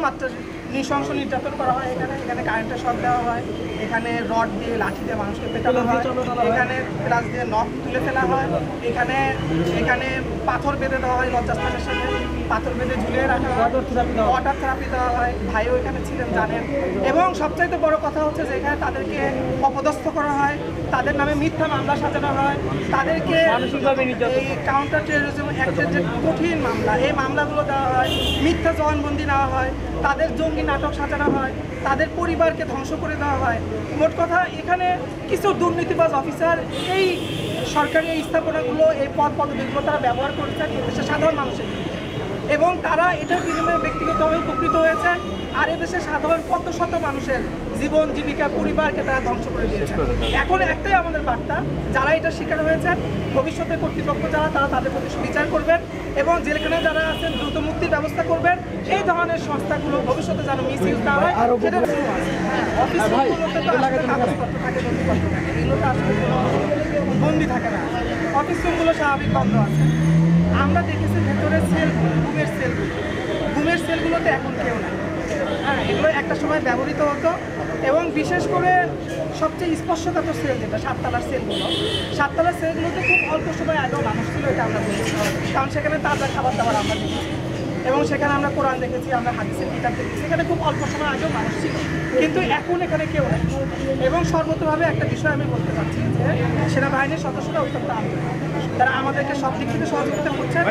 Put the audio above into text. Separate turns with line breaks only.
মাত্রা নৃশংস নির্যাতন করা হয়। এখানে কারেন্টের শক দেওয়া হয়, এখানে রড দিয়ে লাঠি দিয়ে মানুষকে পেটানো হয়, এখানে প্লাস দিয়ে নখ তুলে ফেলা হয়, এখানে পাথর বেঁধে দেওয়া হয়, লজ্জাস্থানের সাথে পাথর বেঁধে ঝুলিয়ে রাখা হয়, ওয়াটার থেরাপি দেওয়া হয়। ভাইও এখানে ছিলেন, জানেন। এবং সবচাইতে বড় কথা হচ্ছে যে এখানে তাদেরকে অপদস্থ করা হয়, তাদের নামে মিথ্যা মামলা সাজানো হয়, তাদেরকে এই কাউন্টার টেরোরিজম অ্যাক্টের যে কঠিন মামলা, এই মামলাগুলো দেওয়া হয়, মিথ্যা জবানবন্দি নেওয়া হয়, তাদের জঙ্গি নাটক সাজানো হয়, তাদের পরিবারকে ধ্বংস করে দেওয়া হয়। মোট কথা এখানে কিছু দুর্নীতিবাজ অফিসার এই সরকারি এই স্থাপনাগুলো, এই পদবিগুলো তারা ব্যবহার করেছেন এদেশের সাধারণ মানুষের, এবং তারা এটার বিনিময়ে ব্যক্তিগতভাবে উপকৃত হয়েছে। আর এদেশের সাধারণ কত শত মানুষের জীবন জীবিকা পরিবারকে তারা ধ্বংস করে দিয়েছে। এখন একটাই আমাদের বার্তা, যারা এটা শিকার হয়েছেন, ভবিষ্যতে কর্তৃপক্ষ যারা, তারা তাদের প্রতি বিচার করবেন এবং জেলখানে যারা আছেন দ্রুত মুক্তির ব্যবস্থা করবেন। এই ধরনের সংস্থাগুলো ভবিষ্যতে যেন মিস ইউজ না হয় সেটা অফিসগুলোতে তো আসলে কাগজপত্র থাকে, নথিপত্র থাকে, এগুলো তো আসলে বন্দি থাকে না। অফিস রুমগুলো স্বাভাবিক বন্ধ আছে। আমরা দেখেছি ভেতরে ঘুমের সেলগুলোতে এখন কেউ নাই। হ্যাঁ, এগুলো একটা সময় ব্যবহৃত হতো এবং বিশেষ করে সবচেয়ে স্পর্শকাতর সেল যেটা সাততলার সেলগুলোতে খুব অল্প সময় আগেও মানুষ ছিল, এটা আমরা দেখেছি। কারণ সেখানে তাজা খাবার দাবার আমরা দেখেছি এবং সেখানে আমরা কোরআন দেখেছি, আমরা হাদিসের কিতাব দেখেছি, সেখানে খুব অল্প সময় আগেও মানুষ ছিল। কিন্তু এখন এখানে কেউ নেই। এবং সর্বতভাবে একটা বিষয় আমি বলতে চাচ্ছি যে সেনাবাহিনীর সদস্যরা অত্যন্ত আন্তরিক, তারা আমাদেরকে সব দিক থেকে সহযোগিতা করছেন।